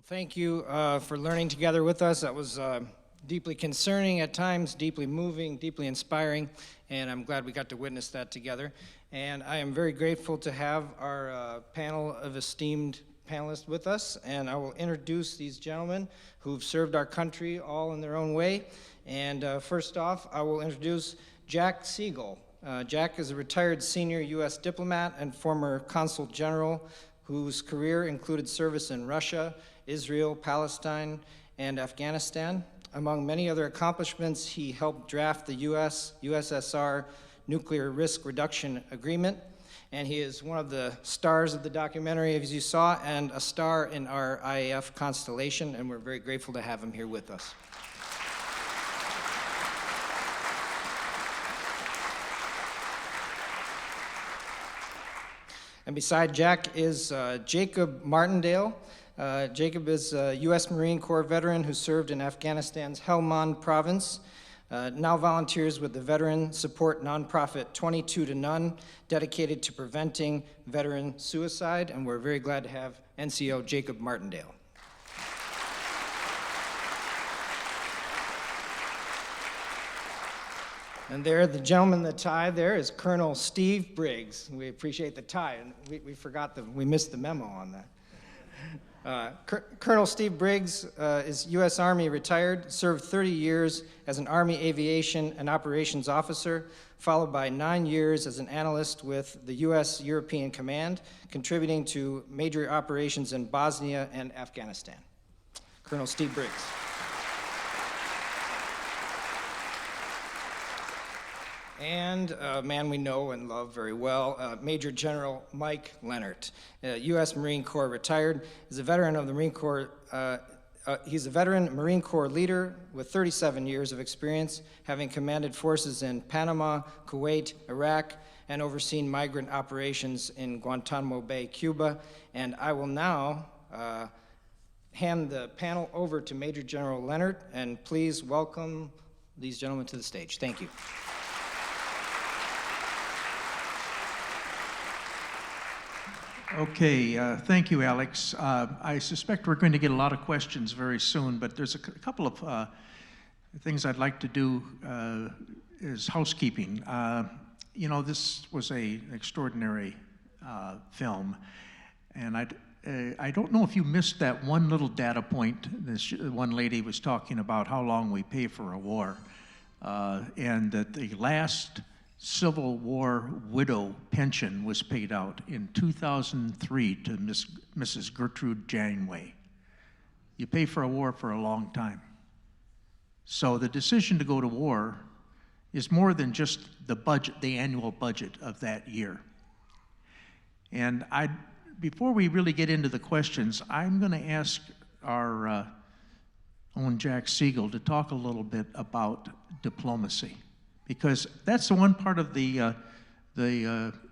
Thank you for learning together with us. That was deeply concerning at times, deeply moving, deeply inspiring, and I'm glad we got to witness that together. And I am very grateful to have our panel of esteemed panelists with us, and I will introduce these gentlemen who've served our country all in their own way. And first off, I will introduce Jack Segal. Jack is a retired senior U.S. diplomat and former consul general whose career included service in Russia, Israel, Palestine, and Afghanistan. Among many other accomplishments, he helped draft the U.S. USSR Nuclear Risk Reduction Agreement, and he is one of the stars of the documentary, as you saw, and a star in our IAF constellation, and we're very grateful to have him here with us. And beside Jack is Jacob Martindale. Jacob is a U.S. Marine Corps veteran who served in Afghanistan's Helmand province, now volunteers with the veteran support nonprofit 22 to None, dedicated to preventing veteran suicide, and we're very glad to have NCO Jacob Martindale. And there, the gentleman in the tie there is Colonel Steve Briggs. We appreciate the tie, and we missed the memo on that. Colonel Steve Briggs is U.S. Army retired, served 30 years as an Army aviation and operations officer, followed by 9 years as an analyst with the U.S. European Command, contributing to major operations in Bosnia and Afghanistan. Colonel Steve Briggs. And a man we know and love very well, Major General Mike Leonard, U.S. Marine Corps retired, is a veteran of the Marine Corps. He's a veteran Marine Corps leader with 37 years of experience, having commanded forces in Panama, Kuwait, Iraq, and overseen migrant operations in Guantanamo Bay, Cuba. And I will now hand the panel over to Major General Leonard, and please welcome these gentlemen to the stage. Thank you. Okay, thank you, Alex. I suspect we're going to get a lot of questions very soon, but there's a couple of things I'd like to do as housekeeping. You know, this was an extraordinary film, and I don't know if you missed that one little data point. This one lady was talking about how long we pay for a war, and that the last Civil War widow pension was paid out in 2003 to Mrs. Gertrude Janeway. You pay for a war for a long time. So the decision to go to war is more than just the budget, the annual budget of that year. And before we really get into the questions, I'm going to ask our own Jack Segal to talk a little bit about diplomacy, because that's the one part of the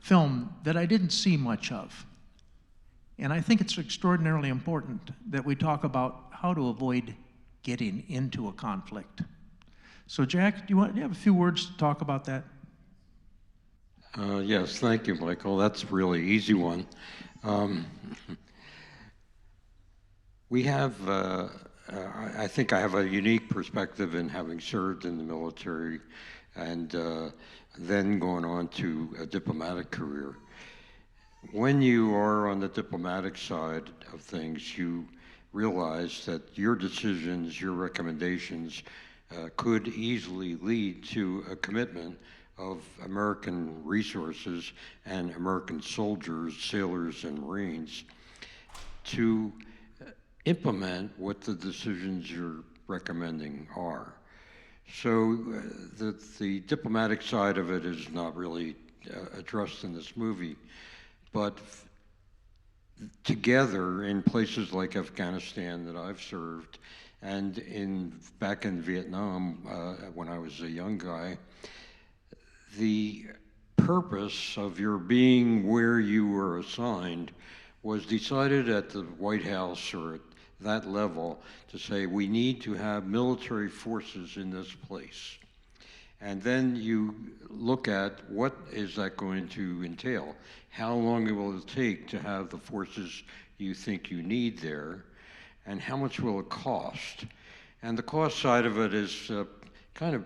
film that I didn't see much of. And I think it's extraordinarily important that we talk about how to avoid getting into a conflict. So Jack, do you have a few words to talk about that? Yes, thank you, Michael. That's a really easy one. We have, I think I have a unique perspective in having served in the military and then going on to a diplomatic career. When you are on the diplomatic side of things, you realize that your decisions, your recommendations could easily lead to a commitment of American resources and American soldiers, sailors, and Marines to implement what the decisions you're recommending are. So the diplomatic side of it is not really addressed in this movie, but together in places like Afghanistan that I've served, and back in Vietnam when I was a young guy, the purpose of your being where you were assigned was decided at the White House or at that level to say, we need to have military forces in this place. And then you look at what is that going to entail? How long will it take to have the forces you think you need there? and how much will it cost? And the cost side of it is kind of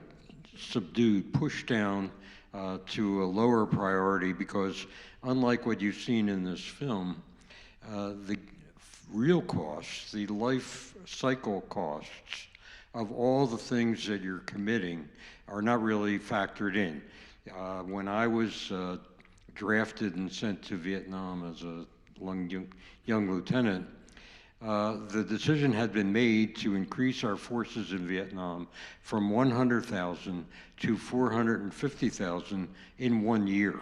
subdued, pushed down to a lower priority, because unlike what you've seen in this film, the real costs, the life cycle costs of all the things that you're committing are not really factored in. When I was drafted and sent to Vietnam as a young lieutenant, the decision had been made to increase our forces in Vietnam from 100,000 to 450,000 in 1 year.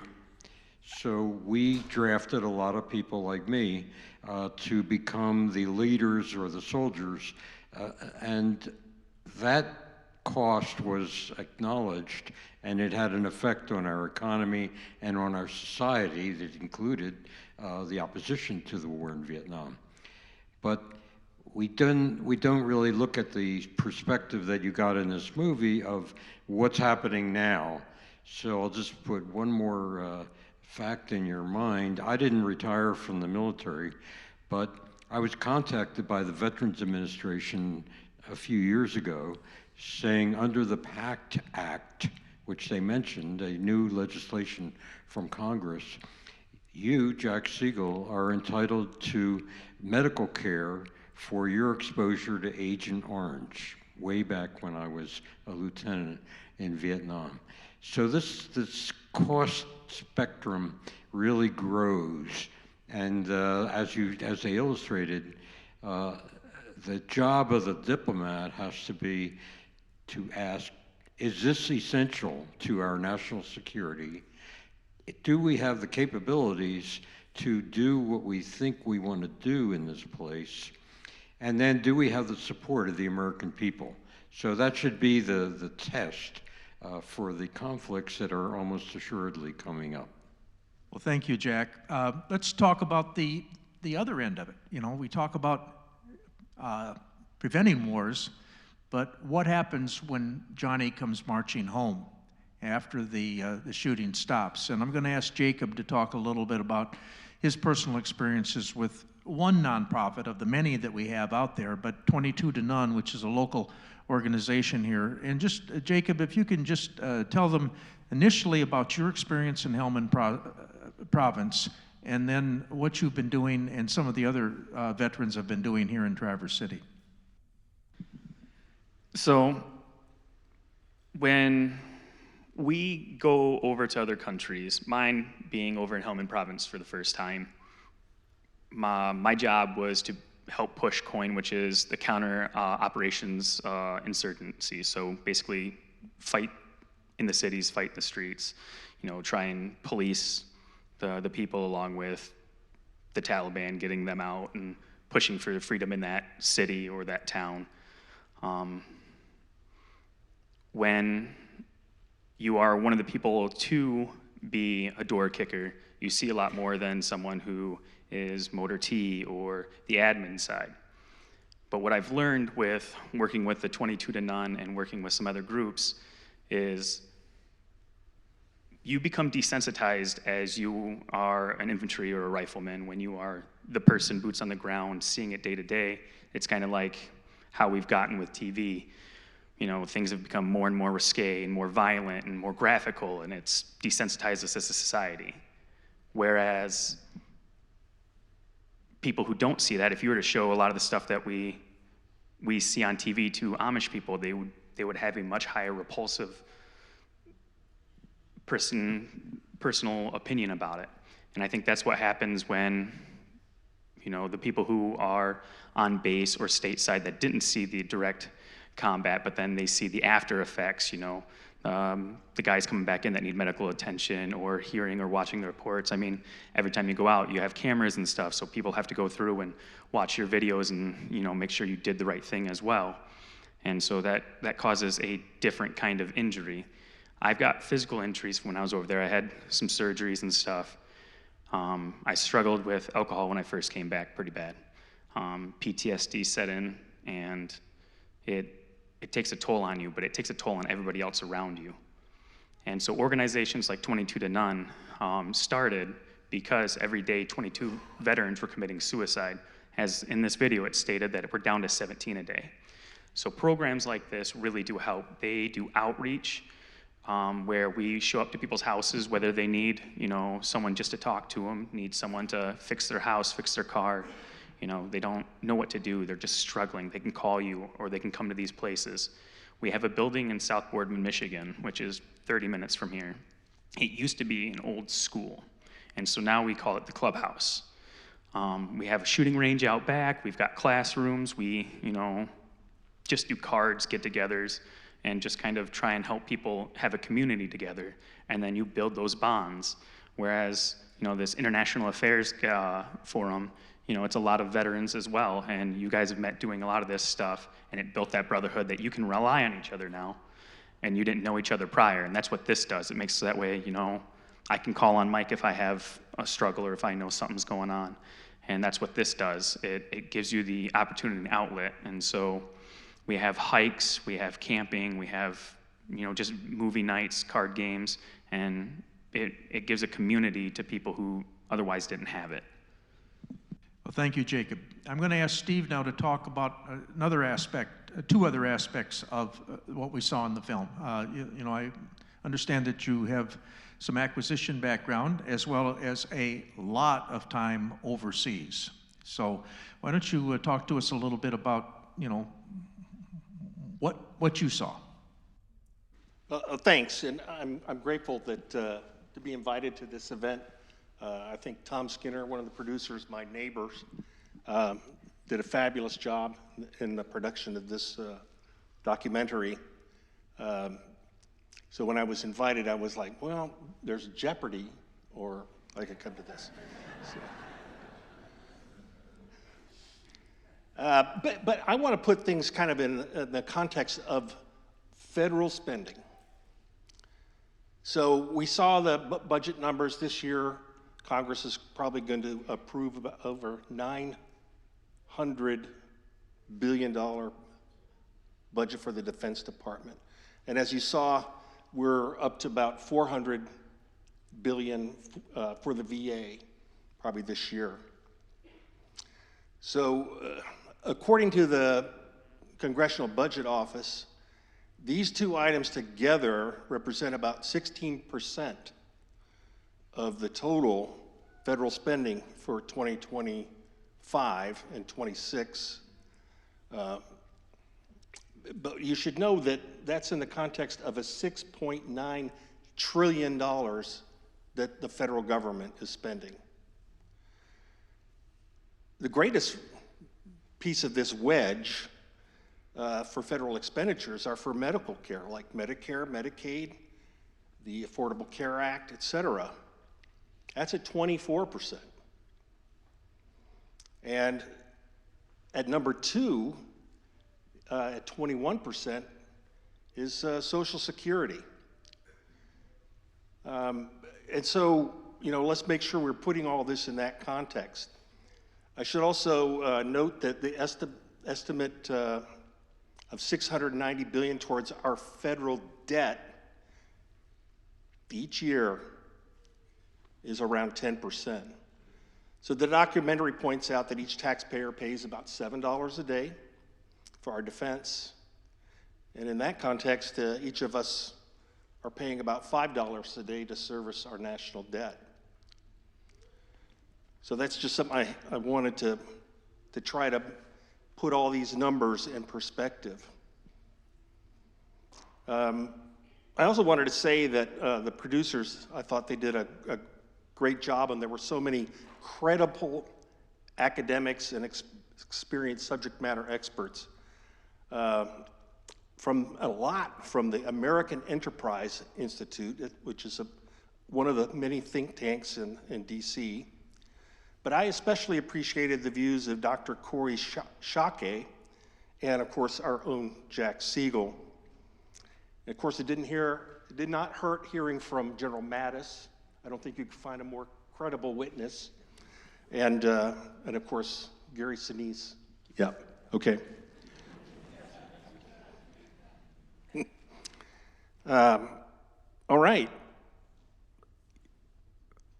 So we drafted a lot of people like me to become the leaders or the soldiers, and that cost was acknowledged, and it had an effect on our economy and on our society that included the opposition to the war in Vietnam. But we don't really look at the perspective that you got in this movie of what's happening now. So I'll just put one more fact in your mind. I didn't retire from the military, but I was contacted by the Veterans Administration a few years ago saying under the PACT Act, which they mentioned, a new legislation from Congress, you, Jack Segal, are entitled to medical care for your exposure to Agent Orange, way back when I was a lieutenant in Vietnam. So this cost spectrum really grows, and as they illustrated, the job of the diplomat has to be to ask, is this essential to our national security? Do we have the capabilities to do what we think we want to do in this place? And then do we have the support of the American people? So that should be the test for the conflicts that are almost assuredly coming up. Well, thank you, Jack. Let's talk about the other end of it. You know, we talk about preventing wars, but what happens when Johnny comes marching home after the shooting stops? And I'm going to ask Jacob to talk a little bit about his personal experiences with one nonprofit of the many that we have out there, but 22 to None, which is a local organization here. And just, Jacob, if you can just tell them initially about your experience in Helmand Province, and then what you've been doing and some of the other veterans have been doing here in Traverse City. So when we go over to other countries, mine being over in Helmand Province for the first time, my job was to help push COIN, which is the counter operations insurgency. So basically fight in the cities, fight in the streets, you know, try and police the people along with the Taliban, getting them out and pushing for freedom in that city or that town. When you are one of the people to be a door kicker, you see a lot more than someone who is motor T or the admin side. But what I've learned with working with the 22 to None and working with some other groups is you become desensitized as you are an infantry or a rifleman. When you are the person boots on the ground, seeing it day to day, it's kind of like how we've gotten with TV. You know, things have become more and more risque and more violent and more graphical, and it's desensitized us as a society. Whereas people who don't see that, if you were to show a lot of the stuff that we see on TV to Amish people, they would have a much higher repulsive personal opinion about it. And I think that's what happens when, you know, the people who are on base or stateside that didn't see the direct combat, but then they see the after effects, you know, the guys coming back in that need medical attention or hearing or watching the reports. I mean, every time you go out, you have cameras and stuff, so people have to go through and watch your videos and, you know, make sure you did the right thing as well. And so that causes a different kind of injury. I've got physical injuries from when I was over there. I had some surgeries and stuff. I struggled with alcohol when I first came back pretty bad. PTSD set in, and it takes a toll on you, but it takes a toll on everybody else around you. And so organizations like 22 to None started because every day 22 veterans were committing suicide As in this video, it stated that we're down to 17 a day. So programs like this really do help. They do outreach, where we show up to people's houses, whether they need, someone just to talk to them, need someone to fix their house, fix their car. They don't know what to do. They're just struggling. They can call you, or they can come to these places. We have a building in South Boardman, Michigan, which is 30 minutes from here. It used to be an old school, and so now we call it the clubhouse. We have a shooting range out back. We've got classrooms. We, just do cards, get-togethers, and just kind of try and help people have a community together, and then you build those bonds. Whereas, this International Affairs Forum, it's a lot of veterans as well, and you guys have met doing a lot of this stuff, and it built that brotherhood that you can rely on each other now, and you didn't know each other prior, and that's what this does. It makes it that way, I can call on Mike if I have a struggle or if I know something's going on, and that's what this does. It gives you the opportunity and outlet, and so we have hikes, we have camping, we have, just movie nights, card games, and it gives a community to people who otherwise didn't have it. Well, thank you, Jacob. I'm going to ask Steve now to talk about another aspect, two other aspects of what we saw in the film. I understand that you have some acquisition background as well as a lot of time overseas. So why don't you talk to us a little bit about, what you saw? Thanks, and I'm grateful that to be invited to this event. I think Tom Skinner, one of the producers, my neighbors, did a fabulous job in the production of this documentary. So when I was invited, I was like, well, there's Jeopardy, or I could come to this. But I want to put things kind of in the context of federal spending. So we saw the budget numbers this year. Congress is probably going to approve over $900 billion budget for the Defense Department. And as you saw, we're up to about $400 billion for the VA, probably this year. So according to the Congressional Budget Office, these two items together represent about 16% of the total federal spending for 2025 and 26. But you should know that that's in the context of a $6.9 trillion that the federal government is spending. The greatest piece of this wedge for federal expenditures are for medical care, like Medicare, Medicaid, the Affordable Care Act, et cetera. That's at 24%. And at number two, at 21%, is Social Security. And so, let's make sure we're putting all this in that context. I should also note that the estimate of $690 billion towards our federal debt each year is around 10%. So the documentary points out that each taxpayer pays about $7 a day for our defense. And in that context, each of us are paying about $5 a day to service our national debt. So that's just something I wanted to try to put all these numbers in perspective. I also wanted to say that the producers, I thought they did a great job, and there were so many credible academics and experienced subject matter experts from the American Enterprise Institute, which is one of the many think tanks in DC. But I especially appreciated the views of Dr. Corey Shake and, of course, our own Jack Segal. And of course, it did not hurt hearing from General Mattis. I don't think you could find a more credible witness. And of course, Gary Sinise. Yeah, okay. All right.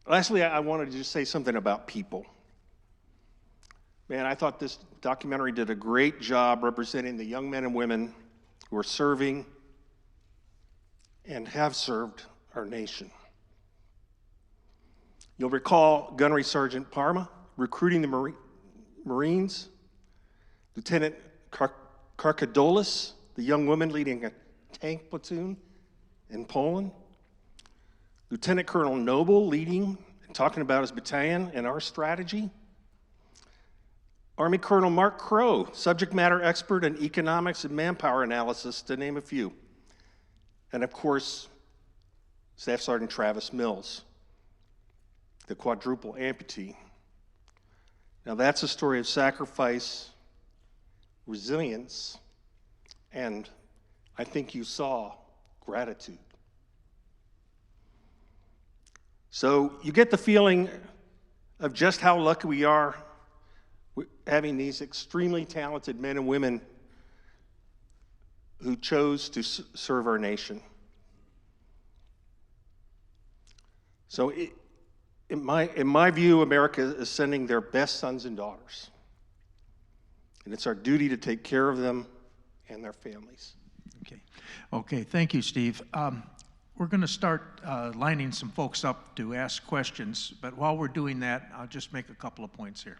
Lastly, I wanted to just say something about people. Man, I thought this documentary did a great job representing the young men and women who are serving and have served our nation. You'll recall Gunnery Sergeant Parma recruiting the Marines, Lieutenant Karkadolis, the young woman leading a tank platoon in Poland, Lieutenant Colonel Noble leading and talking about his battalion and our strategy, Army Colonel Mark Crow, subject matter expert in economics and manpower analysis, to name a few. And of course, Staff Sergeant Travis Mills, the quadruple amputee. Now that's a story of sacrifice, resilience, and I think you saw gratitude. So you get the feeling of just how lucky we are having these extremely talented men and women who chose to serve our nation. So in my view, America is sending their best sons and daughters. And it's our duty to take care of them and their families. Okay, thank you, Steve. We're going to start lining some folks up to ask questions, but while we're doing that, I'll just make a couple of points here.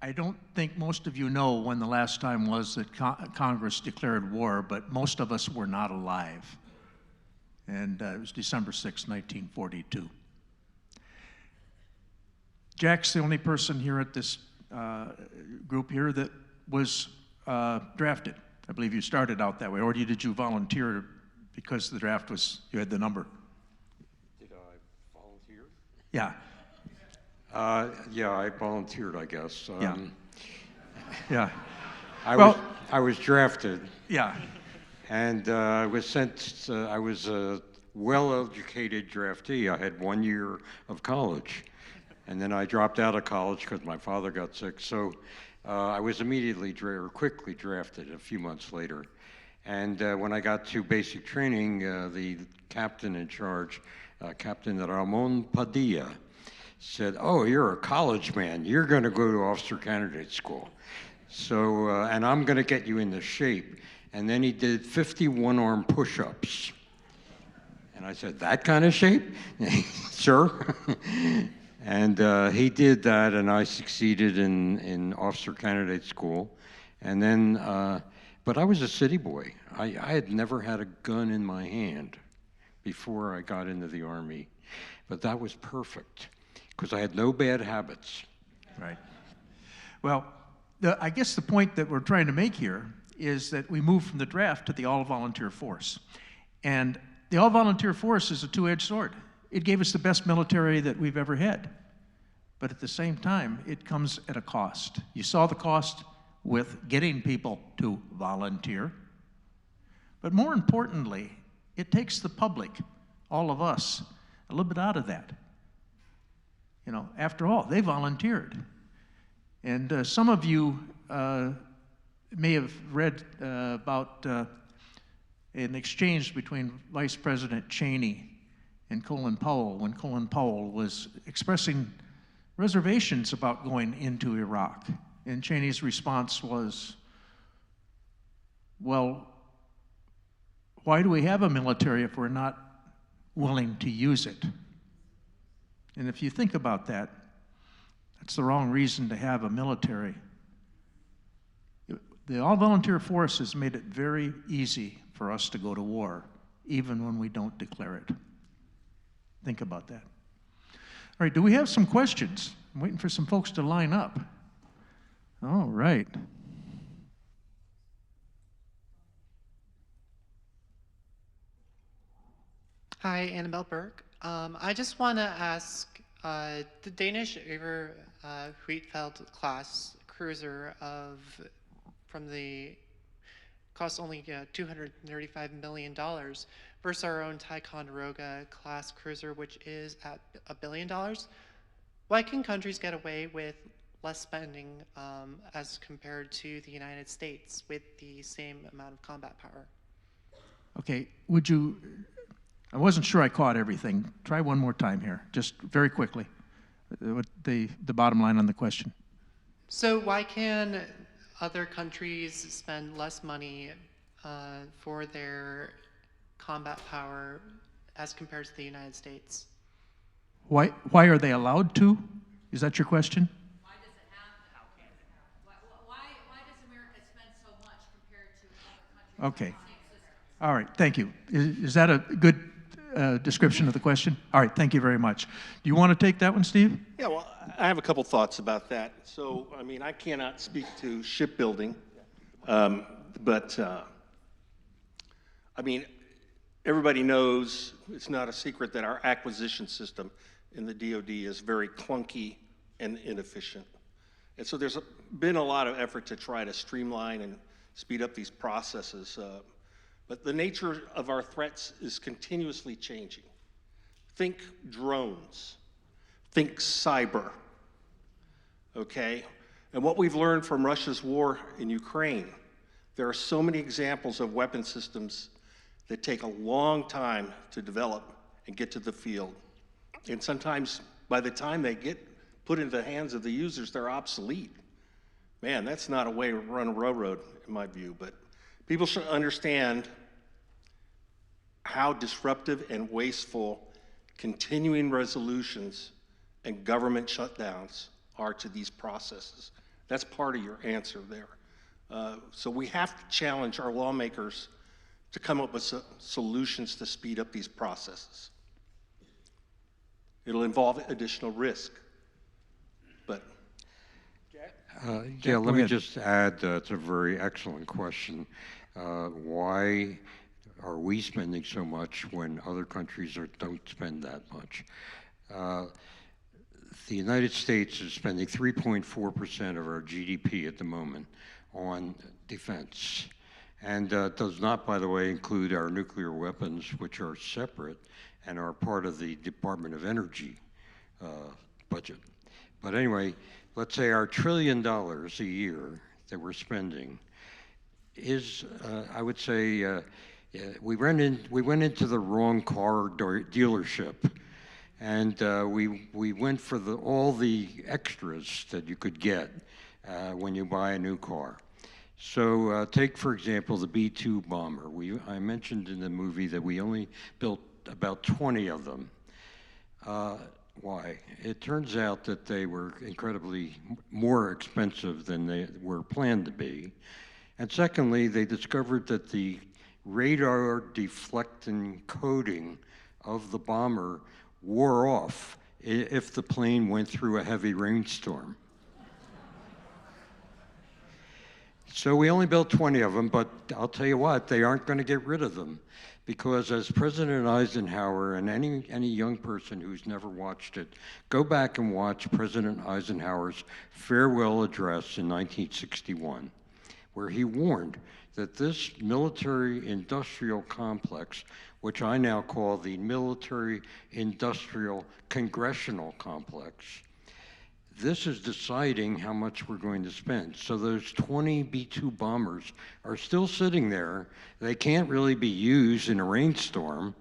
I don't think most of you know when the last time was that Congress declared war, but most of us were not alive. And it was December 6, 1942. Jack's the only person here at this group here that was drafted. I believe you started out that way, or did you volunteer because the draft was, you had the number? Did I volunteer? Yeah. Yeah, I volunteered, I guess. Yeah. Yeah. I was drafted. Yeah. And I was sent, I was a well-educated draftee. I had 1 year of college. And then I dropped out of college because my father got sick. So I was immediately, quickly drafted a few months later. And when I got to basic training, the captain in charge, Captain Ramon Padilla, said, "Oh, you're a college man. You're going to go to officer candidate school. So, and I'm going to get you into shape." And then he did 51 arm push-ups. And I said, "That kind of shape?" "Sure." And he did that, and I succeeded in officer candidate school. And then, but I was a city boy. I had never had a gun in my hand before I got into the Army. But that was perfect, because I had no bad habits. Right. Well, I guess the point that we're trying to make here is that we moved from the draft to the all-volunteer force. And the all-volunteer force is a two-edged sword. It gave us the best military that we've ever had. But at the same time, it comes at a cost. You saw the cost with getting people to volunteer. But more importantly, it takes the public, all of us, a little bit out of that. You know, after all, they volunteered. And some of you may have read about an exchange between Vice President Cheney and Colin Powell when Colin Powell was expressing reservations about going into Iraq. And Cheney's response was, "Well, why do we have a military if we're not willing to use it?" And if you think about that, that's the wrong reason to have a military. The all-volunteer force has made it very easy for us to go to war, even when we don't declare it. Think about that. All right, do we have some questions? I'm waiting for some folks to line up. All right. Hi, Annabelle Burke. I just want to ask, the Danish Iver Huitfeldt class cruiser from the cost only $235 million versus our own Ticonderoga class cruiser, which is at $1 billion. Why can countries get away with less spending as compared to the United States with the same amount of combat power? Okay, would you, I wasn't sure I caught everything. Try one more time here, just very quickly. the bottom line on the question. So why can other countries spend less money for their combat power as compared to the United States? Why are they allowed to? Is that your question? Why does it have to? Why does America spend so much compared to other countries? Okay. All right, thank you. Is that a good description of the question? All right, thank you very much. Do you want to take that one, Steve? Yeah, well, I have a couple thoughts about that. So, I mean, I cannot speak to shipbuilding, but I mean, everybody knows, it's not a secret that our acquisition system in the DoD is very clunky and inefficient. And so there's been a lot of effort to try to streamline and speed up these processes. But the nature of our threats is continuously changing. Think drones, think cyber, okay? And what we've learned from Russia's war in Ukraine, there are so many examples of weapon systems that take a long time to develop and get to the field. And sometimes by the time they get put into the hands of the users, they're obsolete. Man, that's not a way to run a railroad, in my view, but people should understand how disruptive and wasteful continuing resolutions and government shutdowns are to these processes. That's part of your answer there. So we have to challenge our lawmakers to come up with solutions to speed up these processes. It'll involve additional risk, but. Yeah, let me just add, it's a very excellent question. Why are we spending so much when other countries don't spend that much? The United States is spending 3.4% of our GDP at the moment on defense. And does not, by the way, include our nuclear weapons, which are separate and are part of the Department of Energy budget. But anyway, let's say our $1 trillion a year that we're spending is, I would say, we went into the wrong car dealership, and we went for all the extras that you could get when you buy a new car. So take, for example, the B-2 bomber. I mentioned in the movie that we only built about 20 of them. Why? It turns out that they were incredibly more expensive than they were planned to be. And secondly, they discovered that the radar deflecting coating of the bomber wore off if the plane went through a heavy rainstorm. So we only built 20 of them, but I'll tell you what, they aren't going to get rid of them, because as President Eisenhower, and any young person who's never watched it, go back and watch President Eisenhower's farewell address in 1961, where he warned that this military-industrial complex, which I now call the military-industrial congressional complex, this is deciding how much we're going to spend. So those 20 B-2 bombers are still sitting there. They can't really be used in a rainstorm.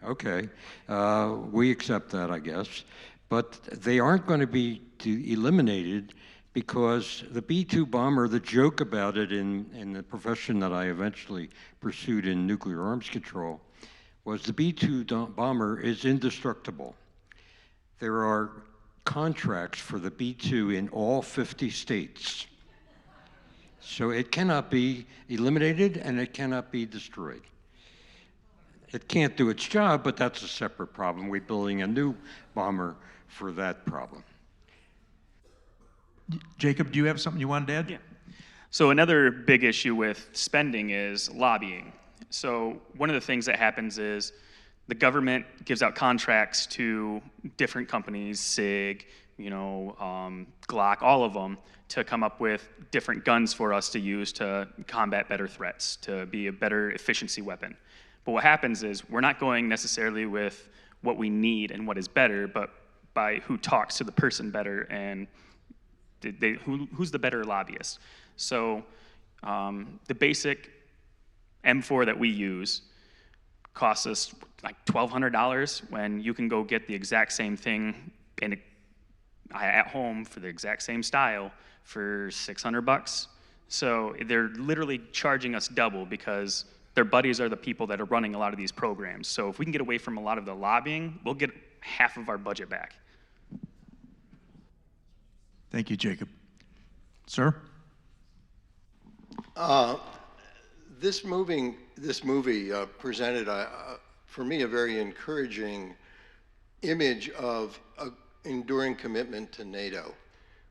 Okay, we accept that, I guess. But they aren't going to be eliminated, because the B-2 bomber, the joke about it in the profession that I eventually pursued in nuclear arms control, was the B-2 bomber is indestructible. There are contracts for the B-2 in all 50 states. So it cannot be eliminated and it cannot be destroyed. It can't do its job, but that's a separate problem. We're building a new bomber for that problem. Jacob, do you have something you wanted to add? Yeah. So another big issue with spending is lobbying. So one of the things that happens is the government gives out contracts to different companies, SIG, Glock, all of them, to come up with different guns for us to use to combat better threats, to be a better efficiency weapon. But what happens is we're not going necessarily with what we need and what is better, but by who talks to the person better and who's the better lobbyist. So the basic M4 that we use costs us like $1,200 when you can go get the exact same thing in at home for the exact same style for $600. So they're literally charging us double because their buddies are the people that are running a lot of these programs. So if we can get away from a lot of the lobbying, we'll get half of our budget back. Thank you, Jacob. Sir? This movie presented, for me, a very encouraging image of an enduring commitment to NATO,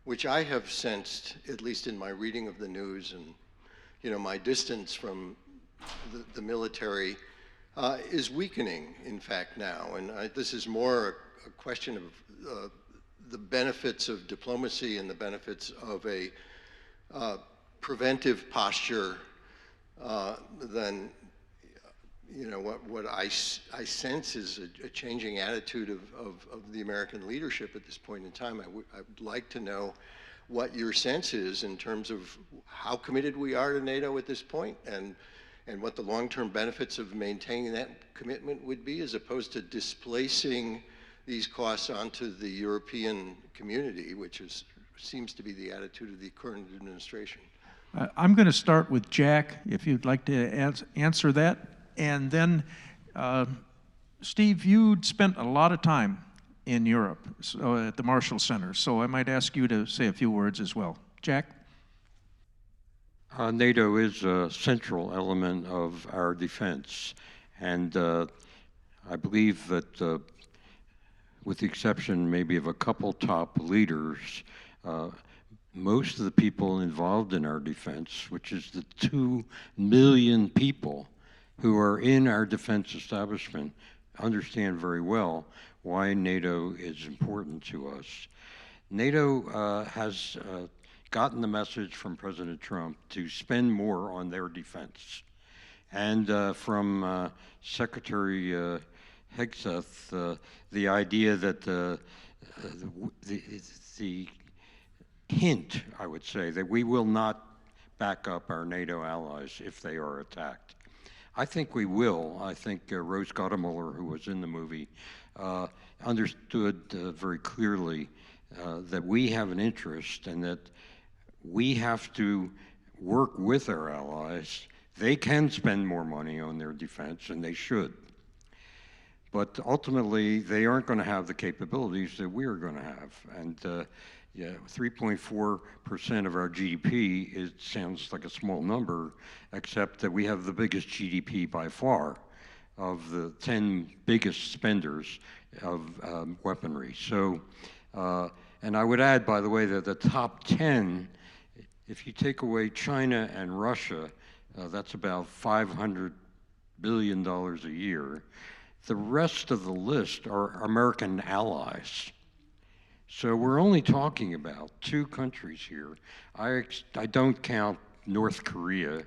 which I have sensed, at least in my reading of the news and my distance from the military, is weakening, in fact, now. And this is more a question of the benefits of diplomacy and the benefits of a preventive posture than what I sense is a changing attitude of the American leadership at this point in time. I'd like to know what your sense is in terms of how committed we are to NATO at this point, and what the long-term benefits of maintaining that commitment would be, as opposed to displacing these costs onto the European community, which seems to be the attitude of the current administration. I'm going to start with Jack, if you'd like to answer that. And then, Steve, you'd spent a lot of time in Europe, at the Marshall Center, so I might ask you to say a few words as well. Jack? NATO is a central element of our defense, and I believe that with the exception maybe of a couple top leaders, most of the people involved in our defense, which is the 2 million people who are in our defense establishment, understand very well why NATO is important to us. NATO has gotten the message from President Trump to spend more on their defense. And from Secretary Hegseth, the idea that the hint, I would say, that we will not back up our NATO allies if they are attacked. I think we will. I think Rose Gottemoeller, who was in the movie, understood very clearly that we have an interest and that we have to work with our allies. They can spend more money on their defense, and they should. But ultimately, they aren't going to have the capabilities that we're going to have. And 3.4% of our GDP, it sounds like a small number, except that we have the biggest GDP by far of the 10 biggest spenders of weaponry. So, and I would add, by the way, that the top 10, if you take away China and Russia, that's about $500 billion a year. The rest of the list are American allies. So we're only talking about 2 countries here. I don't count North Korea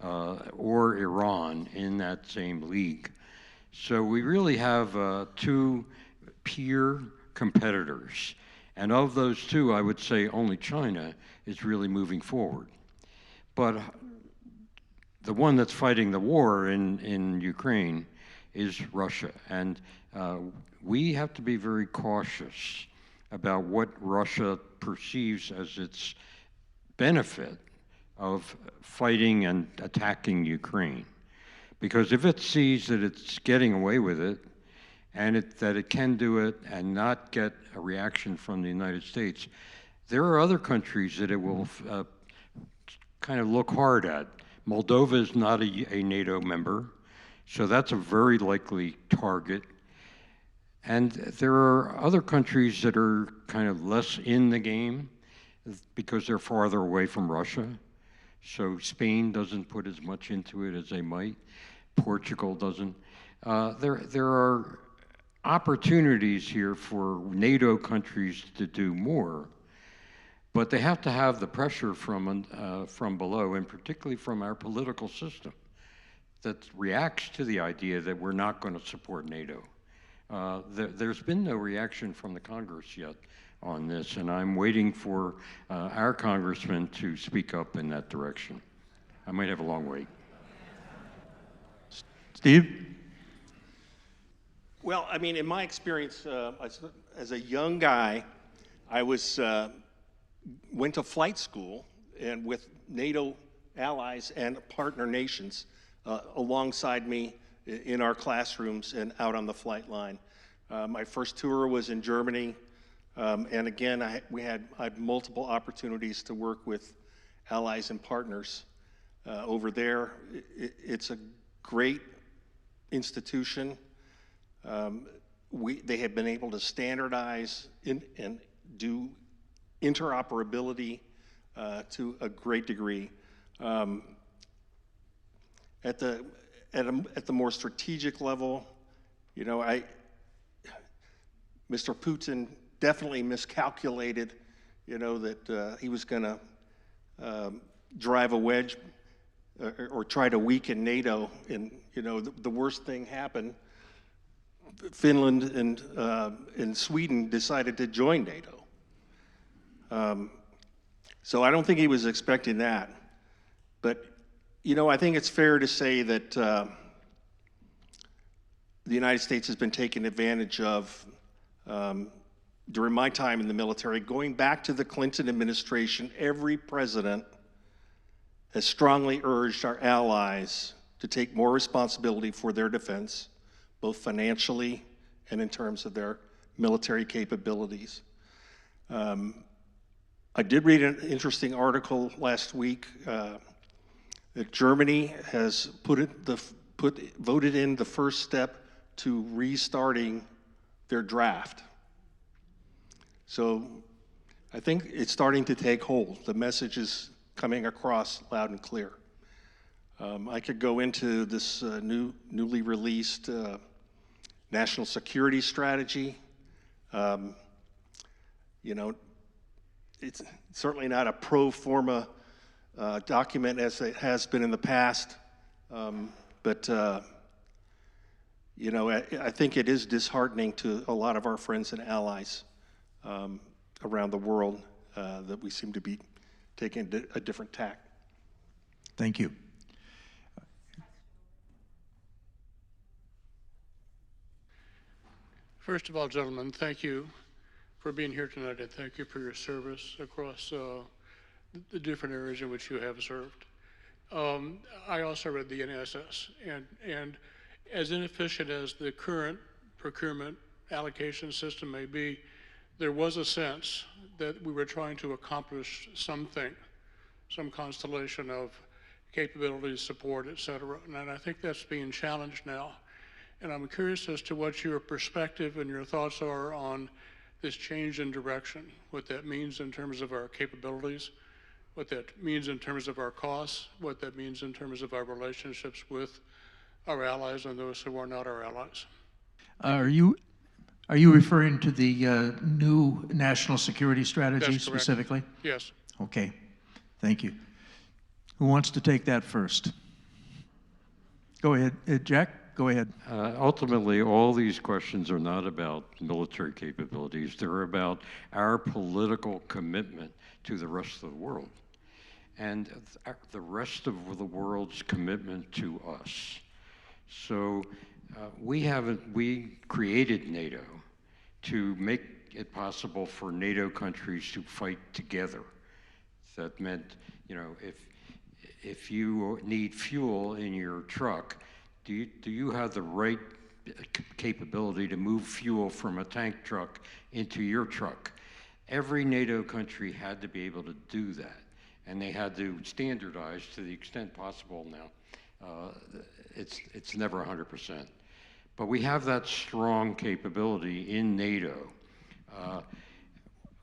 or Iran in that same league. So we really have 2 peer competitors. And of those 2, I would say only China is really moving forward. But the one that's fighting the war in Ukraine is Russia. And we have to be very cautious about what Russia perceives as its benefit of fighting and attacking Ukraine. Because if it sees that it's getting away with it, and that it can do it and not get a reaction from the United States, there are other countries that it will kind of look hard at. Moldova is not a NATO member, so that's a very likely target. And there are other countries that are kind of less in the game because they're farther away from Russia. So Spain doesn't put as much into it as they might. Portugal doesn't. There are opportunities here for NATO countries to do more, but they have to have the pressure from below, and particularly from our political system, that reacts to the idea that we're not going to support NATO. There's been no reaction from the Congress yet on this, and I'm waiting for our congressman to speak up in that direction. I might have a long wait. Steve? Well, I mean, in my experience as a young guy, I went to flight school and with NATO allies and partner nations alongside me in our classrooms and out on the flight line. My first tour was in Germany, and again, I had multiple opportunities to work with allies and partners over there. It's a great institution. They have been able to standardize and do interoperability to a great degree. At the more strategic level, you know, Mr. Putin definitely miscalculated, you know, that he was going to drive a wedge or try to weaken NATO, and you know, the worst thing happened. Finland and Sweden decided to join NATO. So I don't think he was expecting that. But, you know, I think it's fair to say that the United States has been taken advantage of during my time in the military. Going back to the Clinton administration, every president has strongly urged our allies to take more responsibility for their defense, both financially and in terms of their military capabilities. I did read an interesting article last week that Germany has voted in the first step to restarting their draft. So I think it's starting to take hold. The message is coming across loud and clear. I could go into this newly released national security strategy. You know, it's certainly not a pro forma document as it has been in the past, but you know, I think it is disheartening to a lot of our friends and allies around the world that we seem to be taking a different tack. Thank you. First of all, gentlemen, thank you for being here tonight, and thank you for your service across the different areas in which you have served. I also read the NSS, and as inefficient as the current procurement allocation system may be, there was a sense that we were trying to accomplish something, some constellation of capabilities, support, et cetera. And I think that's being challenged now. And I'm curious as to what your perspective and your thoughts are on this change in direction, what that means in terms of our capabilities, what that means in terms of our costs, what that means in terms of our relationships with our allies and those who are not our allies. Are you referring to the new national security strategy specifically? Yes. Okay, thank you. Who wants to take that first? Go ahead, Jack. Go ahead. Ultimately, all these questions are not about military capabilities. They're about our political commitment to the rest of the world and the rest of the world's commitment to us. So we created NATO to make it possible for NATO countries to fight together. That meant, you know, if you need fuel in your truck, do you have the right capability to move fuel from a tank truck into your truck? Every NATO country had to be able to do that, and they had to standardize to the extent possible now. It's never 100%. But we have that strong capability in NATO.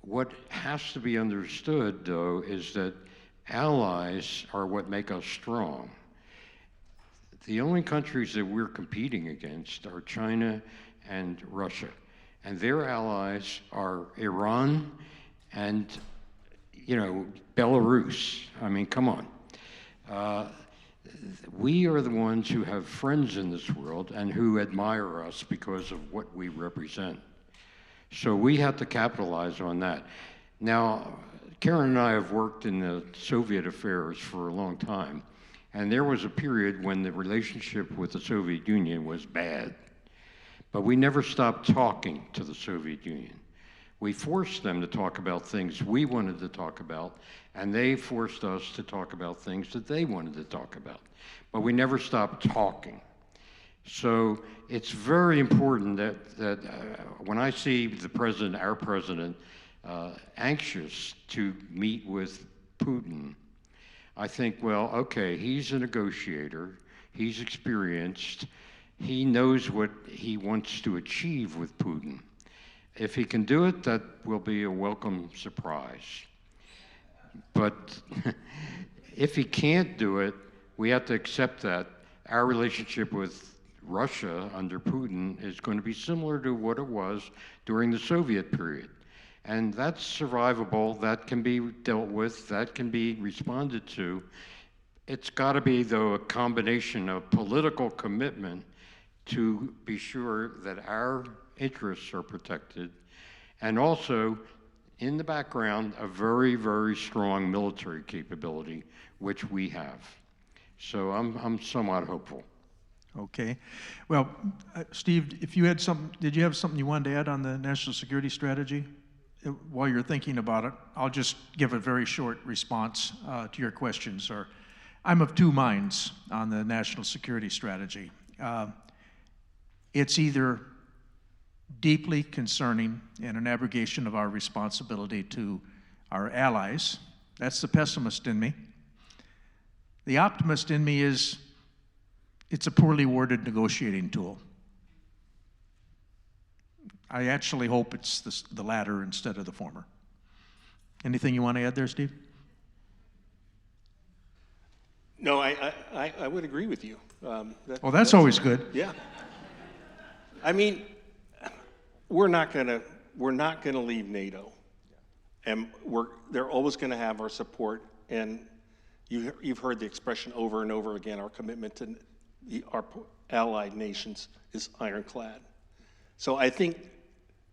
What has to be understood, though, is that allies are what make us strong. The only countries that we're competing against are China and Russia. And their allies are Iran and, you know, Belarus. I mean, come on. We are the ones who have friends in this world and who admire us because of what we represent. So we have to capitalize on that. Now, Karen and I have worked in the Soviet affairs for a long time. And there was a period when the relationship with the Soviet Union was bad. But we never stopped talking to the Soviet Union. We forced them to talk about things we wanted to talk about, and they forced us to talk about things that they wanted to talk about. But we never stopped talking. So it's very important that when I see the president, our president, anxious to meet with Putin, I think, well, okay, he's a negotiator, he's experienced, he knows what he wants to achieve with Putin. If he can do it, that will be a welcome surprise. But if he can't do it, we have to accept that our relationship with Russia under Putin is going to be similar to what it was during the Soviet period. And that's survivable, that can be dealt with, that can be responded to. It's got to be, though, a combination of political commitment to be sure that our interests are protected, and also, in the background, a very, very strong military capability, which we have. So I'm somewhat hopeful. Okay. Well, Steve, if you had something, did you have something you wanted to add on the national security strategy? While you're thinking about it, I'll just give a very short response to your questions. I'm of two minds on the national security strategy. It's either deeply concerning and an abrogation of our responsibility to our allies. That's the pessimist in me. The optimist in me is it's a poorly worded negotiating tool. I actually hope it's the latter instead of the former. Anything you want to add there, Steve? No, I would agree with you. Well, that's always good. Yeah. I mean, we're not gonna leave NATO, and they're always gonna have our support. And you've heard the expression over and over again. Our commitment to our allied nations is ironclad. So I think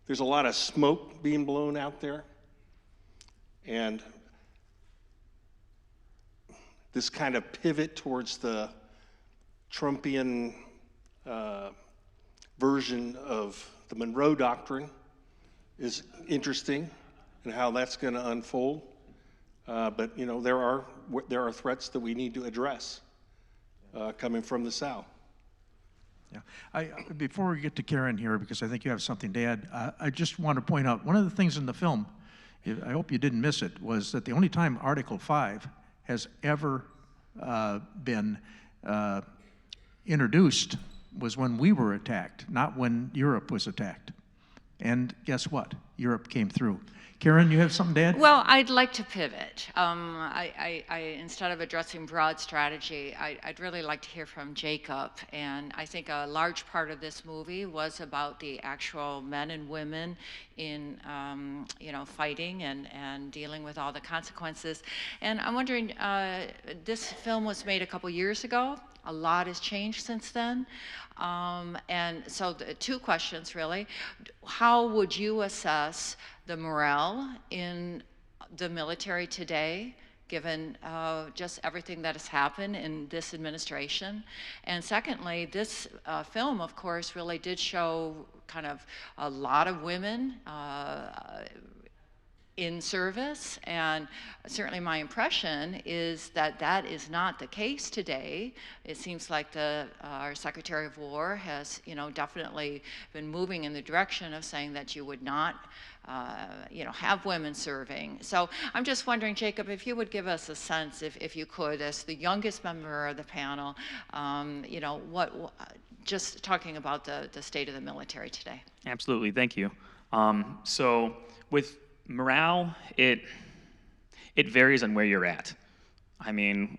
there's a lot of smoke being blown out there, and this kind of pivot towards the Trumpian version of the Monroe Doctrine is interesting, and how that's going to unfold. But you know, there are threats that we need to address coming from the South. Yeah. Before we get to Karen here, because I think you have something to add, I just want to point out one of the things in the film, I hope you didn't miss it, was that the only time Article 5 has ever been introduced was when we were attacked, not when Europe was attacked. And guess what? Europe came through. Karen, you have something to add? Well, I'd like to pivot. Instead of addressing broad strategy, I'd really like to hear from Jacob. And I think a large part of this movie was about the actual men and women in, fighting and dealing with all the consequences. And I'm wondering, this film was made a couple years ago. A lot has changed since then. And so two questions, really. How would you assess the morale in the military today, given just everything that has happened in this administration? And secondly, this film, of course, really did show kind of a lot of women in service, and certainly my impression is that that is not the case today. It seems like our Secretary of War has, definitely been moving in the direction of saying that you would not, have women serving. So I'm just wondering, Jacob, if you would give us a sense, if you could, as the youngest member of the panel, just talking about the state of the military today. Absolutely, thank you. So with morale, it varies on where you're at. I mean,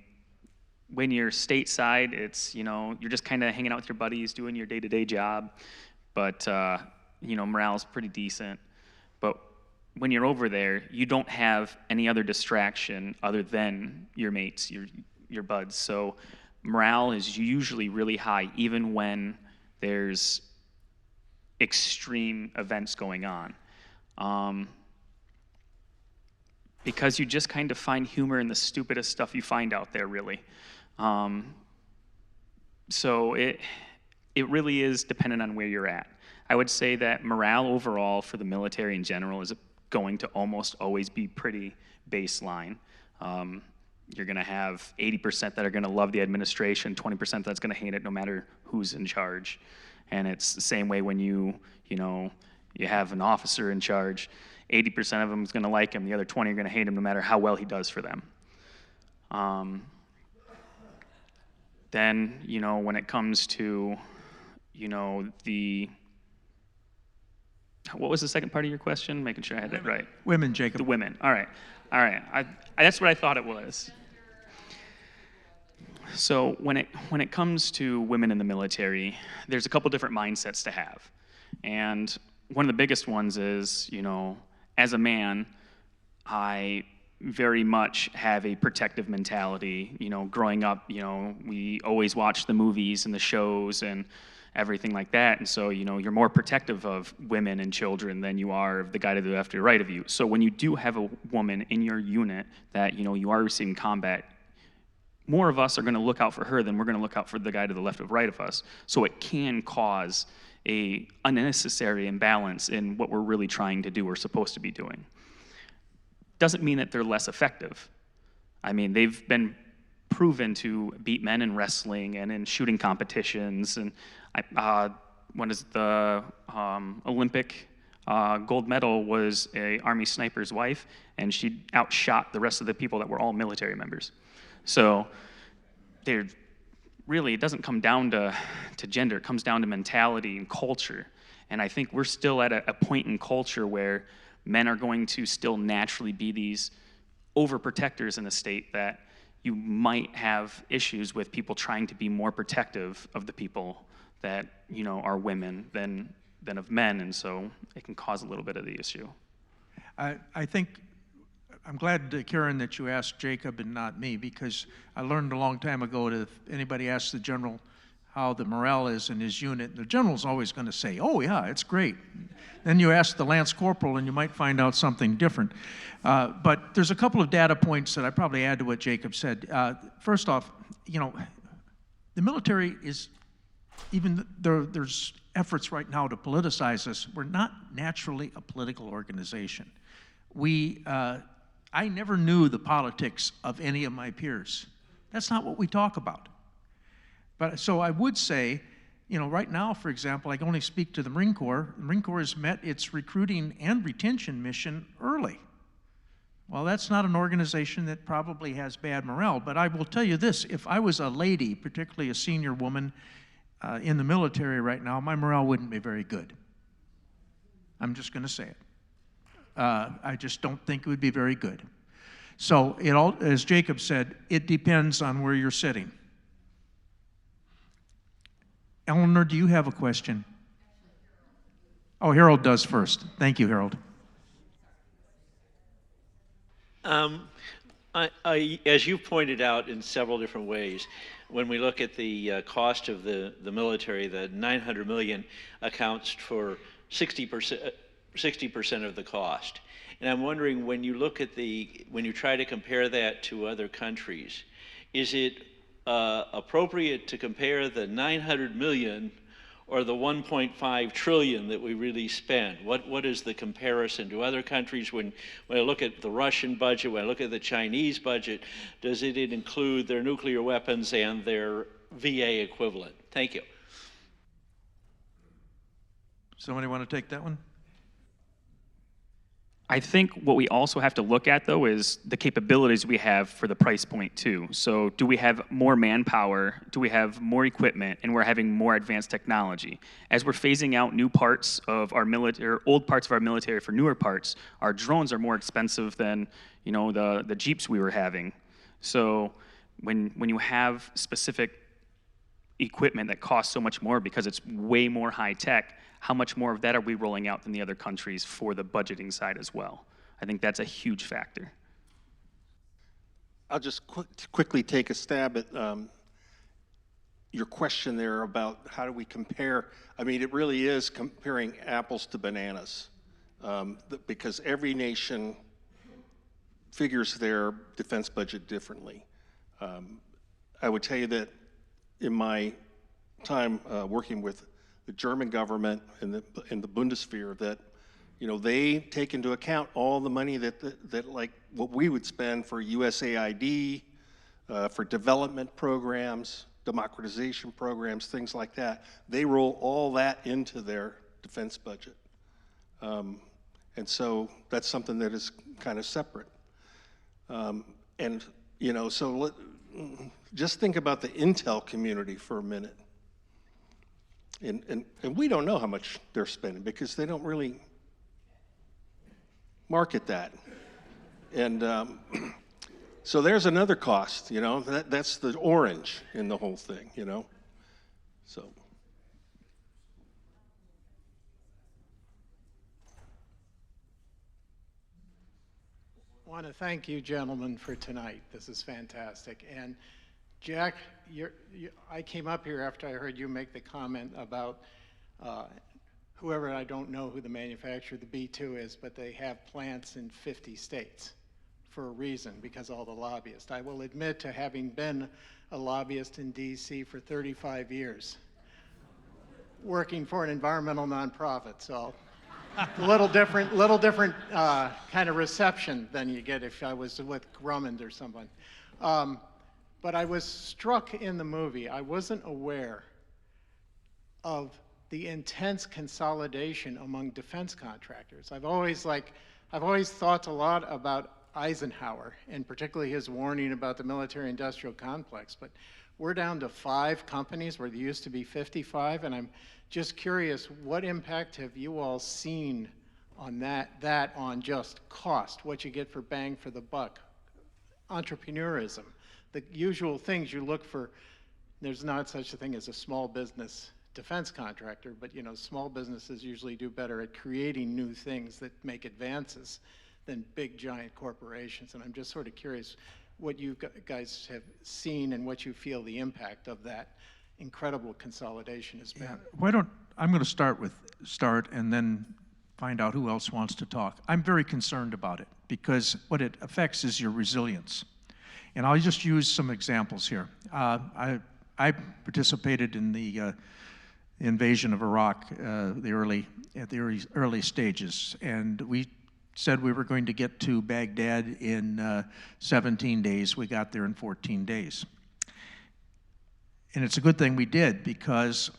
when you're stateside, it's, you're just kind of hanging out with your buddies, doing your day-to-day job, but, morale is pretty decent. But when you're over there, you don't have any other distraction other than your mates, your buds. So morale is usually really high, even when there's extreme events going on. Because you just kind of find humor in the stupidest stuff you find out there, really. So it really is dependent on where you're at. I would say that morale overall for the military in general is going to almost always be pretty baseline. You're going to have 80% that are going to love the administration, 20% that's going to hate it no matter who's in charge. And it's the same way when you have an officer in charge. 80% of them is going to like him, the other 20 are going to hate him no matter how well he does for them. Then, when it comes to, what was the second part of your question? Making sure I had that right. Women, Jacob. The women. All right. That's what I thought it was. So when it comes to women in the military, there's a couple different mindsets to have. And one of the biggest ones is, as a man, I very much have a protective mentality. Growing up, we always watch the movies and the shows and everything like that. And so, you're more protective of women and children than you are of the guy to the left or right of you. So when you do have a woman in your unit that, you are receiving combat, more of us are going to look out for her than we're going to look out for the guy to the left or right of us. So it can cause a unnecessary imbalance in what we're really trying to do or supposed to be doing. Doesn't mean that they're less effective. I mean, they've been proven to beat men in wrestling and in shooting competitions. And what is the Olympic gold medal was a Army sniper's wife, and she outshot the rest of the people that were all military members. So it doesn't come down to gender. It comes down to mentality and culture. And I think we're still at a point in culture where men are going to still naturally be these overprotectors in a state that you might have issues with people trying to be more protective of the people that, are women than of men. And so it can cause a little bit of the issue. I think I'm glad, Karen, that you asked Jacob and not me, because I learned a long time ago that if anybody asks the general how the morale is in his unit, the general's always going to say, oh yeah, it's great. Then you ask the lance corporal and you might find out something different. But there's a couple of data points that I probably add to what Jacob said. First off, the military is, even there's efforts right now to politicize us, we're not naturally a political organization. I never knew the politics of any of my peers. That's not what we talk about. But so I would say, right now, for example, I can only speak to the Marine Corps. The Marine Corps has met its recruiting and retention mission early. Well, that's not an organization that probably has bad morale, but I will tell you this, if I was a lady, particularly a senior woman in the military right now, my morale wouldn't be very good. I'm just going to say it. I just don't think it would be very good. So, as Jacob said, it depends on where you're sitting. Eleanor, do you have a question? Oh, Harold does first. Thank you, Harold. As you pointed out in several different ways, when we look at the cost of the military, the $900 million accounts for 60% of the cost. And I'm wondering, when you look at when you try to compare that to other countries, is it appropriate to compare the 900 million or the 1.5 trillion that we really spend? What is the comparison to other countries? When I look at the Russian budget, when I look at the Chinese budget, does it include their nuclear weapons and their VA equivalent? Thank you. Somebody want to take that one? I think what we also have to look at, though, is the capabilities we have for the price point, too. So do we have more manpower? Do we have more equipment? And we're having more advanced technology. As we're phasing out new parts of our military, old parts of our military for newer parts, our drones are more expensive than, the Jeeps we were having. So when you have specific equipment that costs so much more because it's way more high tech, how much more of that are we rolling out than the other countries for the budgeting side as well? I think that's a huge factor. I'll just quickly take a stab at your question there about how do we compare. I mean, it really is comparing apples to bananas, because every nation figures their defense budget differently. I would tell you that in my time working with the German government and the Bundeswehr that, you know, they take into account all the money that like what we would spend for USAID, for development programs, democratization programs, things like that. They roll all that into their defense budget. And so that's something that is kind of separate. And, you know, so just think about the intel community for a minute. And we don't know how much they're spending because they don't really market that. And so there's another cost, you know, that's the orange in the whole thing, you know, so. I want to thank you gentlemen for tonight. This is fantastic. And Jack, I came up here after I heard you make the comment about whoever, I don't know who the manufacturer of the B-2 is, but they have plants in 50 states for a reason, because all the lobbyists. I will admit to having been a lobbyist in DC for 35 years, working for an environmental nonprofit, so a little different kind of reception than you get if I was with Grumman or someone. But I was struck in the movie. I wasn't aware of the intense consolidation among defense contractors. I've always thought a lot about Eisenhower, and particularly his warning about the military-industrial complex, but we're down to 5 companies where there used to be 55, and I'm just curious, what impact have you all seen on that on just cost, what you get for bang for the buck, entrepreneurism, the usual things you look for? There's not such a thing as a small business defense contractor, but you know, small businesses usually do better at creating new things that make advances than big giant corporations. And I'm just sort of curious what you guys have seen and what you feel the impact of that incredible consolidation has been. I'm going to start and then find out who else wants to talk. I'm very concerned about it because what it affects is your resilience. And I'll just use some examples here. I participated in the invasion of Iraq at the early stages, and we said we were going to get to Baghdad in 17 days. We got there in 14 days. And it's a good thing we did because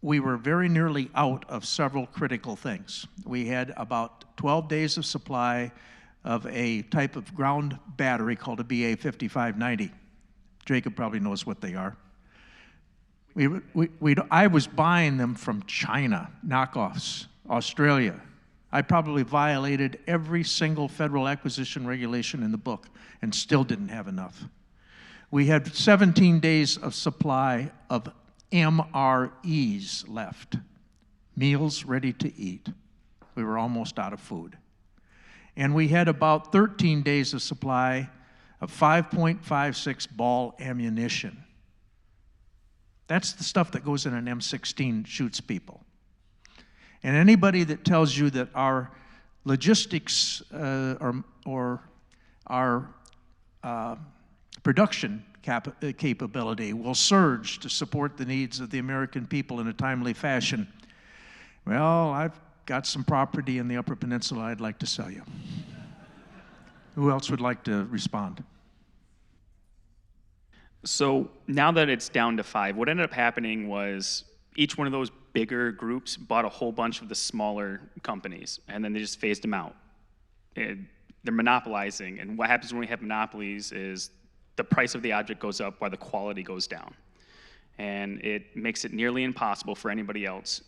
we were very nearly out of several critical things. We had about 12 days of supply of a type of ground battery called a BA 5590. Jacob probably knows what they are. I was buying them from China, knockoffs, Australia. I probably violated every single federal acquisition regulation in the book and still didn't have enough. We had 17 days of supply of MREs left, meals ready to eat. We were almost out of food. And we had about 13 days of supply of 5.56 ball ammunition. That's the stuff that goes in an M16, shoots people. And anybody that tells you that our logistics or our production capability will surge to support the needs of the American people in a timely fashion, well, I've got some property in the Upper Peninsula I'd like to sell you. Who else would like to respond? So now that it's down to 5, what ended up happening was each one of those bigger groups bought a whole bunch of the smaller companies, and then they just phased them out. They're monopolizing, and what happens when we have monopolies is the price of the object goes up while the quality goes down. And it makes it nearly impossible for anybody else,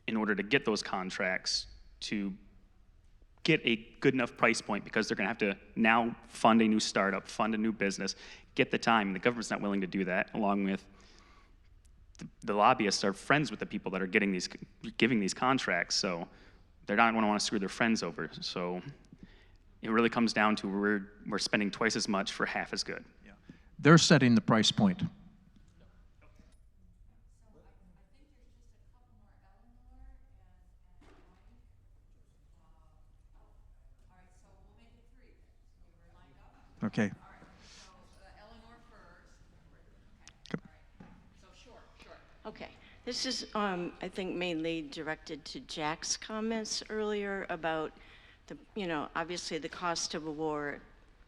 in order to get those contracts, to get a good enough price point, because they're gonna have to now fund a new startup, fund a new business, get the time. The government's not willing to do that, along with the lobbyists are friends with the people that are giving these contracts, so they're not going to want to screw their friends over. So it really comes down to we're spending twice as much for half as good. Yeah. They're setting the price point. Okay. Okay, This is, I think, mainly directed to Jack's comments earlier about the, obviously the cost of a war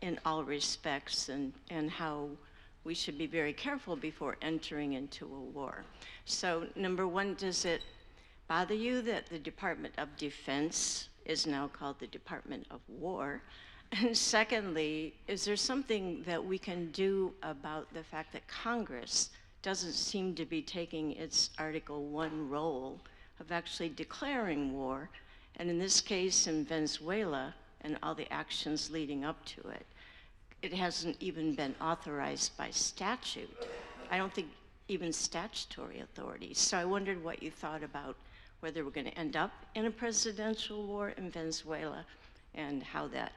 in all respects and how we should be very careful before entering into a war. So, number one, does it bother you that the Department of Defense is now called the Department of War? And secondly, is there something that we can do about the fact that Congress doesn't seem to be taking its Article 1 role of actually declaring war, and in this case in Venezuela and all the actions leading up to it, it hasn't even been authorized by statute. I don't think even statutory authority. So I wondered what you thought about whether we're going to end up in a presidential war in Venezuela and how that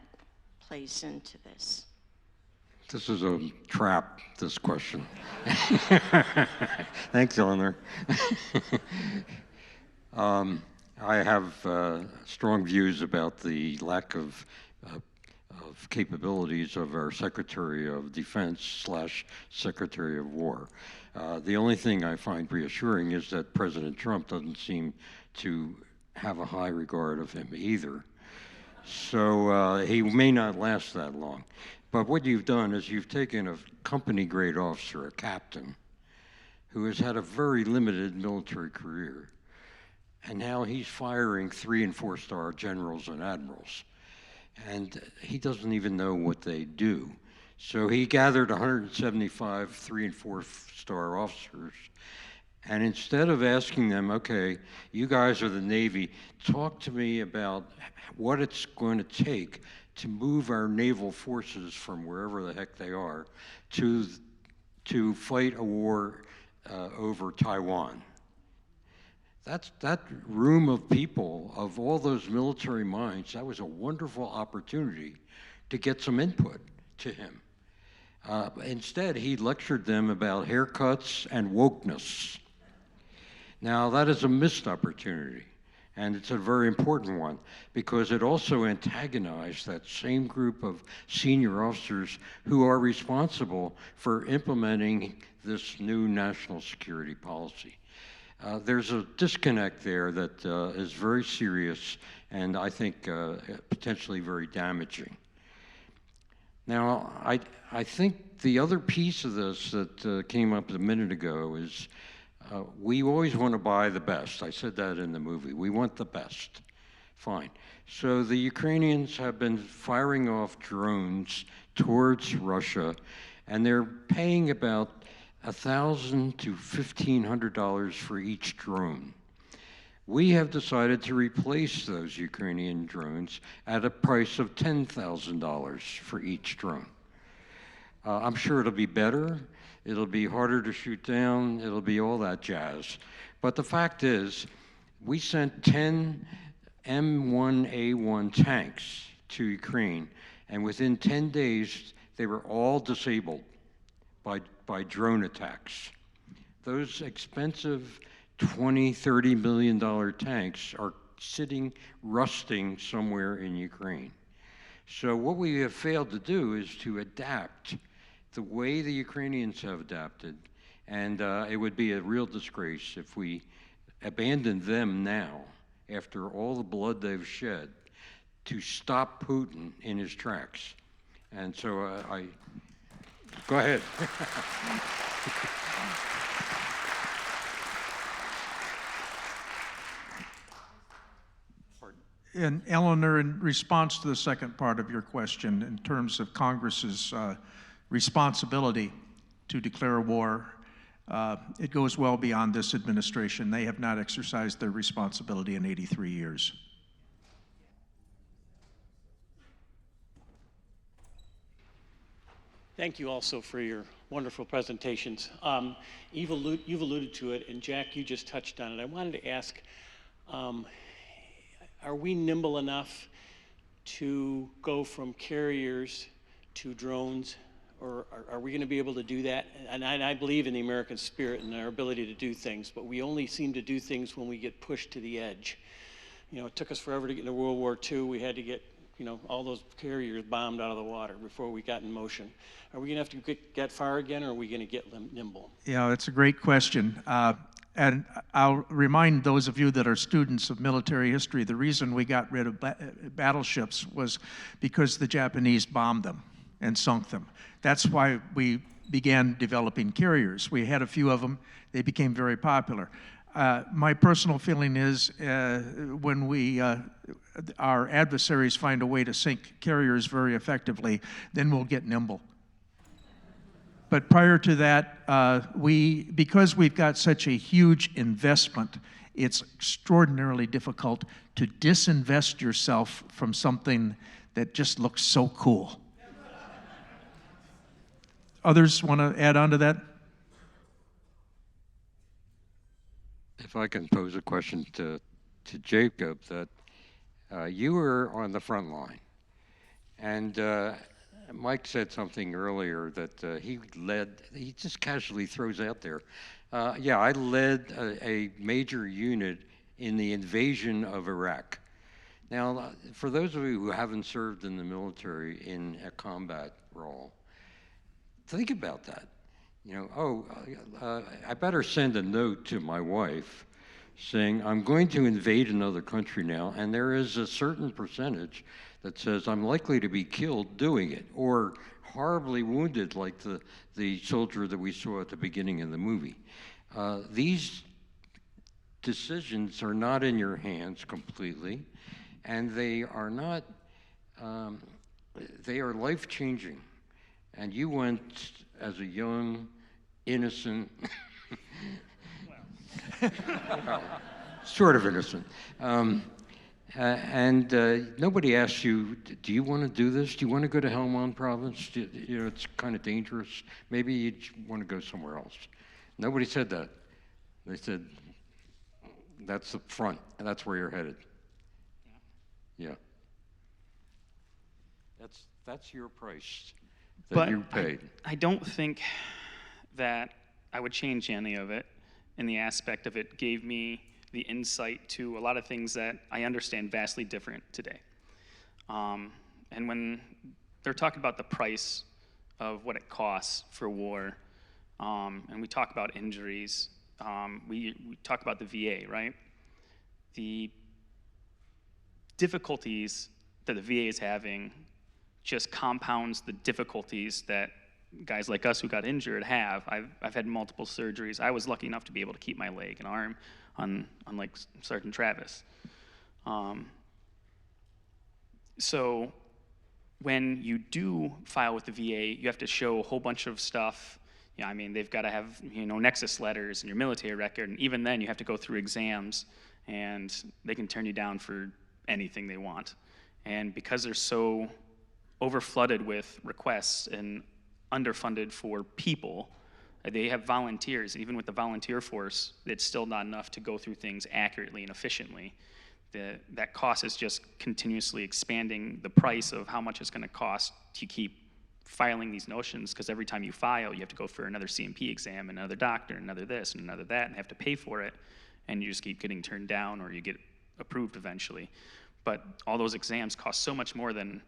plays into this. This is a trap, this question. Thanks, Eleanor. I have strong views about the lack of capabilities of our Secretary of Defense / Secretary of War. The only thing I find reassuring is that President Trump doesn't seem to have a high regard of him either. So he may not last that long. But what you've done is you've taken a company grade officer, a captain, who has had a very limited military career, and now he's firing 3- and 4-star generals and admirals, and he doesn't even know what they do. So he gathered 175 3- and 4-star officers, and instead of asking them, okay, you guys are the Navy, talk to me about what it's going to take to move our naval forces from wherever the heck they are to fight a war over Taiwan. That room of people, of all those military minds, that was a wonderful opportunity to get some input to him. Instead, he lectured them about haircuts and wokeness. Now, that is a missed opportunity. And it's a very important one because it also antagonized that same group of senior officers who are responsible for implementing this new national security policy. There's a disconnect there that is very serious and I think potentially very damaging. Now, I think the other piece of this that came up a minute ago is we always want to buy the best. I said that in the movie. We want the best. Fine. So the Ukrainians have been firing off drones towards Russia, and they're paying about $1,000 to $1,500 for each drone. We have decided to replace those Ukrainian drones at a price of $10,000 for each drone. I'm sure it'll be better. It'll be harder to shoot down. It'll be all that jazz. But the fact is, we sent 10 M1A1 tanks to Ukraine, and within 10 days, they were all disabled by drone attacks. Those expensive $20, $30 million tanks are sitting, rusting somewhere in Ukraine. So what we have failed to do is to adapt the way the Ukrainians have adapted, and it would be a real disgrace if we abandoned them now, after all the blood they've shed, to stop Putin in his tracks. And so go ahead. And Eleanor, in response to the second part of your question, in terms of Congress's responsibility to declare war, it goes well beyond this administration. They have not exercised their responsibility in 83 years. Thank you also for your wonderful presentations. You've alluded to it, and Jack, you just touched on it. I wanted to ask, are we nimble enough to go from carriers to drones, or are we going to be able to do that? And I believe in the American spirit and our ability to do things, but we only seem to do things when we get pushed to the edge. You know, it took us forever to get into World War II. We had to get, all those carriers bombed out of the water before we got in motion. Are we going to have to get far again, or are we going to get nimble? Yeah, that's a great question. And I'll remind those of you that are students of military history, the reason we got rid of battleships was because the Japanese bombed them and sunk them. That's why we began developing carriers. We had a few of them. They became very popular. My personal feeling is when our adversaries find a way to sink carriers very effectively, then we'll get nimble. But prior to that, because we've got such a huge investment, it's extraordinarily difficult to disinvest yourself from something that just looks so cool. Others want to add on to that? If I can pose a question to Jacob, that you were on the front line, and Mike said something earlier that he just casually throws out there. Yeah, I led a major unit in the invasion of Iraq. Now, for those of you who haven't served in the military in a combat role, think about that. You know, I better send a note to my wife saying, I'm going to invade another country now, and there is a certain percentage that says I'm likely to be killed doing it, or horribly wounded like the soldier that we saw at the beginning of the movie. These decisions are not in your hands completely, and they are not, they are life-changing. And you went as a young, innocent, well, sort of innocent. Nobody asks you, do you want to do this? Do you want to go to Helmand province? You know, it's kind of dangerous. Maybe you want to go somewhere else. Nobody said that. They said, that's the front, and that's where you're headed. Yeah. That's your price that you paid. I don't think that I would change any of it, in the aspect of it gave me the insight to a lot of things that I understand vastly different today. And when they're talking about the price of what it costs for war, and we talk about injuries, we talk about the VA, right? The difficulties that the VA is having just compounds the difficulties that guys like us who got injured have. I've had multiple surgeries. I was lucky enough to be able to keep my leg and arm, unlike Sergeant Travis. So when you do file with the VA, you have to show a whole bunch of stuff. Yeah, I mean, they've got to have, you know, nexus letters and your military record, and even then you have to go through exams, and they can turn you down for anything they want. And because they're so overflooded with requests and underfunded for people, they have volunteers, and even with the volunteer force, it's still not enough to go through things accurately and efficiently. That cost is just continuously expanding the price of how much it's going to cost to keep filing these notions, because every time you file, you have to go for another CMP exam, another doctor, another this, and another that, and have to pay for it, and you just keep getting turned down, or you get approved eventually. But all those exams cost so much more than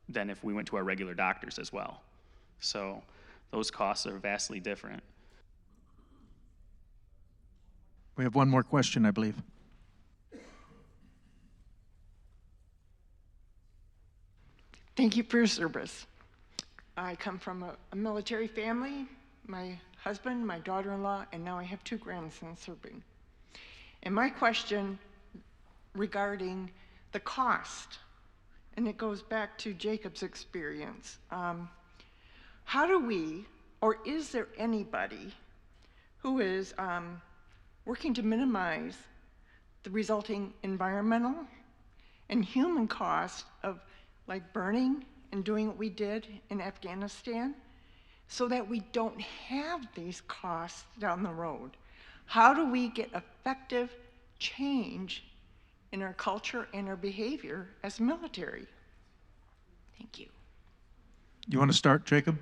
if we went to our regular doctors as well. So those costs are vastly different. We have one more question, I believe. Thank you for your service. I come from a military family. My husband, my daughter-in-law, and now I have 2 grandsons serving. And my question regarding the cost, and it goes back to Jacob's experience. How do we, or is there anybody who is working to minimize the resulting environmental and human cost of like burning and doing what we did in Afghanistan, so that we don't have these costs down the road? How do we get effective change in our culture and our behavior as military? Thank you. You want to start, Jacob?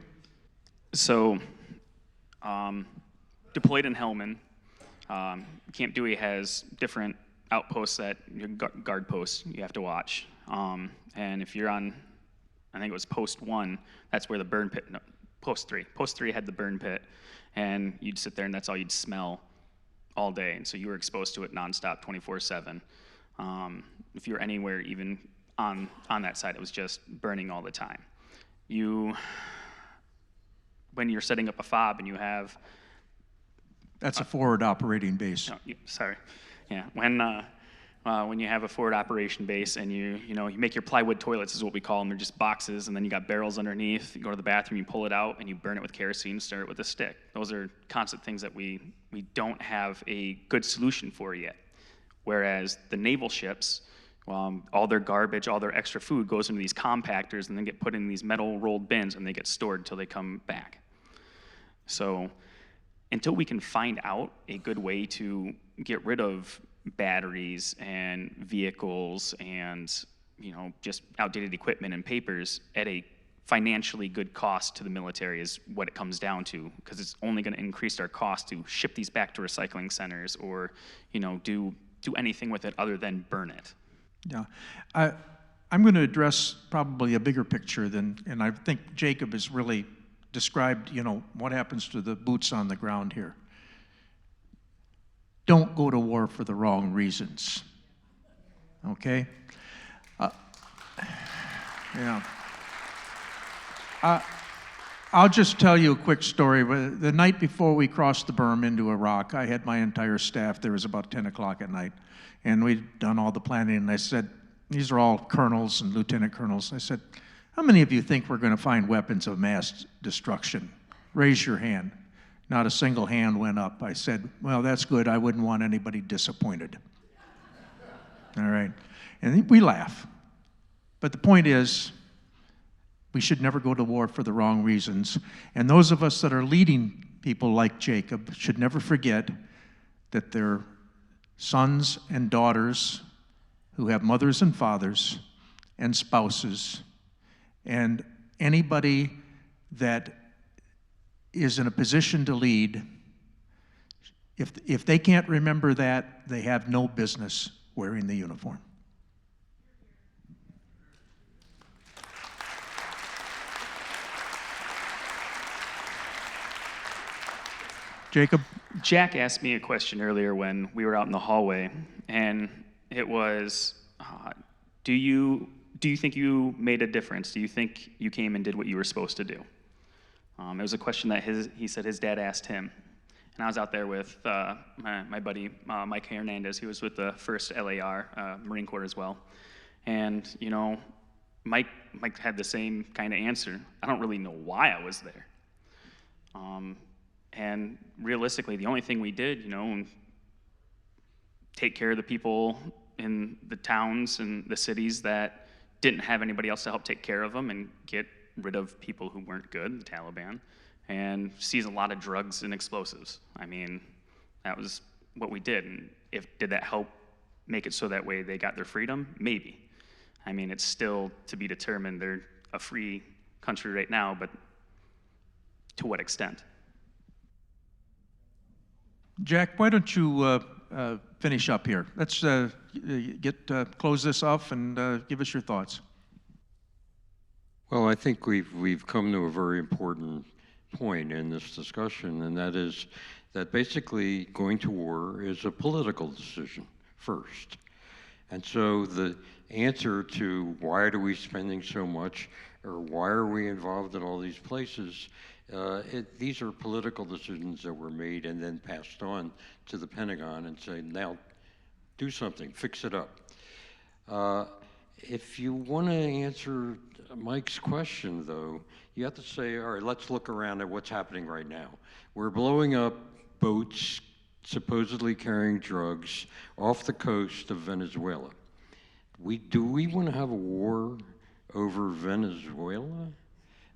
So, deployed in Helmand, Camp Dewey has different outposts that guard posts you have to watch. And if you're on, I think it was post 1, that's where the burn pit, no, post 3. Post 3 had the burn pit, and you'd sit there and that's all you'd smell all day, and so you were exposed to it nonstop, 24/7. If you were anywhere, even on that side, it was just burning all the time. When you're setting up a FOB and you have... That's a forward operating base. No, sorry. Yeah, when you have a forward operation base and you make your plywood toilets is what we call them. They're just boxes, and then you got barrels underneath. You go to the bathroom, you pull it out, and you burn it with kerosene, stir it with a stick. Those are constant things that we don't have a good solution for yet. Whereas the naval ships, all their garbage, all their extra food goes into these compactors and then get put in these metal rolled bins, and they get stored until they come back. So until we can find out a good way to get rid of batteries and vehicles and just outdated equipment and papers at a financially good cost to the military is what it comes down to, because it's only going to increase our cost to ship these back to recycling centers or do anything with it other than burn it. Yeah, I'm going to address probably a bigger picture and I think Jacob has really described, what happens to the boots on the ground here. Don't go to war for the wrong reasons, okay? Yeah. I'll just tell you a quick story. The night before we crossed the berm into Iraq, I had my entire staff. There was about 10 o'clock at night, and we'd done all the planning, and I said, these are all colonels and lieutenant colonels. I said, how many of you think we're going to find weapons of mass destruction? Raise your hand. Not a single hand went up. I said, well, that's good. I wouldn't want anybody disappointed. All right. And we laugh. But the point is, we should never go to war for the wrong reasons. And those of us that are leading people like Jacob should never forget that they're sons and daughters who have mothers and fathers and spouses. And anybody that is in a position to lead, if they can't remember that, they have no business wearing the uniform. Jacob? Jack asked me a question earlier when we were out in the hallway, and it was, do you think you made a difference? Do you think you came and did what you were supposed to do? It was a question that he said his dad asked him. And I was out there with my buddy, Mike Hernandez. He was with the 1st LAR, Marine Corps as well. And, Mike had the same kind of answer. I don't really know why I was there. And realistically, the only thing we did, take care of the people in the towns and the cities that didn't have anybody else to help take care of them, and get rid of people who weren't good, the Taliban, and seize a lot of drugs and explosives. I mean, that was what we did. And did that help make it so that way they got their freedom? Maybe. I mean, it's still to be determined. They're a free country right now, but to what extent? Jack, why don't you finish up here? Let's close this off and give us your thoughts. Well, I think we've come to a very important point in this discussion, and that is that basically going to war is a political decision first. And so the answer to why are we spending so much, or why are we involved in all these places, these are political decisions that were made and then passed on to the Pentagon and say, now do something, fix it up. If you want to answer Mike's question, though, you have to say, all right, let's look around at what's happening right now. We're blowing up boats supposedly carrying drugs off the coast of Venezuela. Do we want to have a war over Venezuela?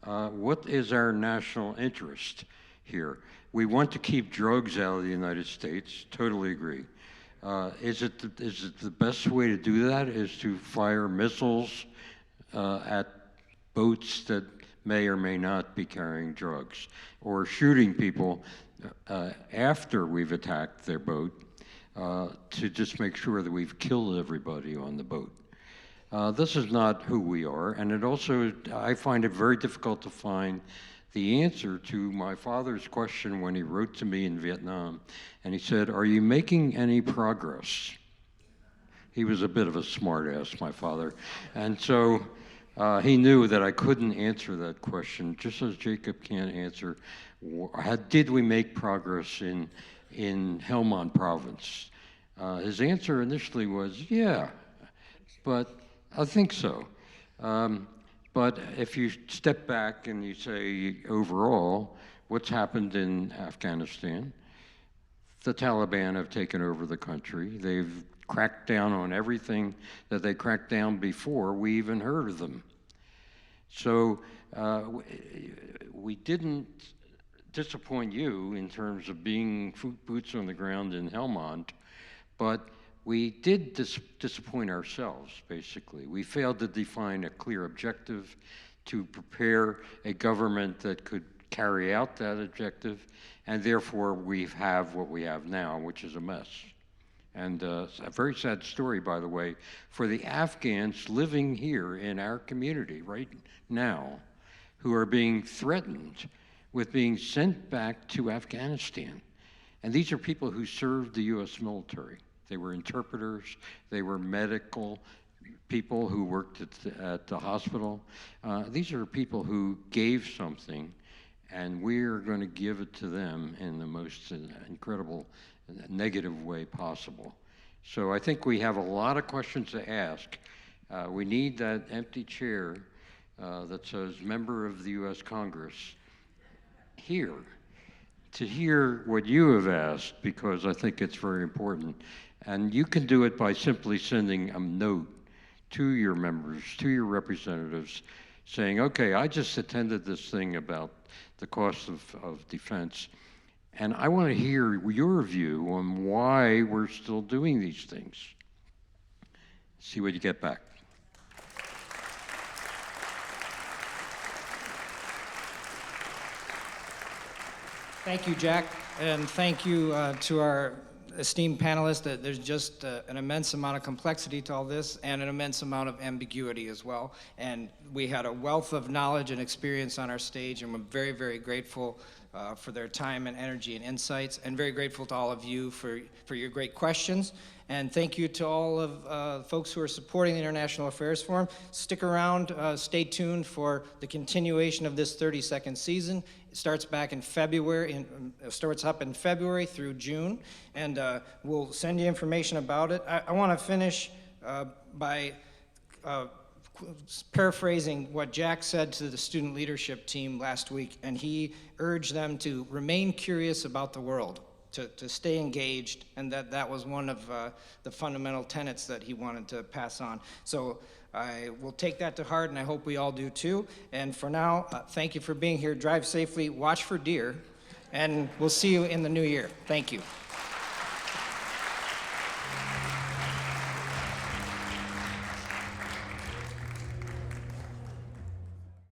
What is our national interest here? We want to keep drugs out of the United States, totally agree. Is it the best way to do that is to fire missiles at boats that may or may not be carrying drugs, or shooting people after we've attacked their boat to just make sure that we've killed everybody on the boat? This is not who we are, and it also, I find it very difficult to find the answer to my father's question when he wrote to me in Vietnam. And he said, "Are you making any progress?" He was a bit of a smartass, my father. And so he knew that I couldn't answer that question, just as Jacob can't answer, did we make progress in Helmand province? His answer initially was, yeah, but I think so. But if you step back and you say, overall, what's happened in Afghanistan? The Taliban have taken over the country. They've cracked down on everything that they cracked down before we even heard of them. So we didn't disappoint you in terms of being boots on the ground in Helmand, but we did disappoint ourselves, basically. We failed to define a clear objective to prepare a government that could carry out that objective, and therefore we have what we have now, which is a mess. And a very sad story, by the way, for the Afghans living here in our community right now, who are being threatened with being sent back to Afghanistan. And these are people who served the U.S. military. They were interpreters, they were medical people who worked at the hospital. These are people who gave something, and we're going to give it to them in the most incredible negative way possible. So I think we have a lot of questions to ask. We need that empty chair that says member of the U.S. Congress here to hear what you have asked, because I think it's very important. And you can do it by simply sending a note to your members, to your representatives, saying, okay, I just attended this thing about the cost of defense, and I want to hear your view on why we're still doing these things. See what you get back. Thank you, Jack, and thank you to our esteemed panelists. That there's just an immense amount of complexity to all this and an immense amount of ambiguity as well. And we had a wealth of knowledge and experience on our stage, and we're very, very grateful for their time and energy and insights, and very grateful to all of you for your great questions. And thank you to all of folks who are supporting the International Affairs Forum. Stick around, stay tuned for the continuation of this 32nd season. It starts back in February, starts up in February through June, and we'll send you information about it. I want to finish by paraphrasing what Jack said to the student leadership team last week, and he urged them to remain curious about the world, to stay engaged, and that was one of the fundamental tenets that he wanted to pass on. So I will take that to heart, and I hope we all do too. And for now, thank you for being here. Drive safely, watch for deer, and we'll see you in the new year. Thank you.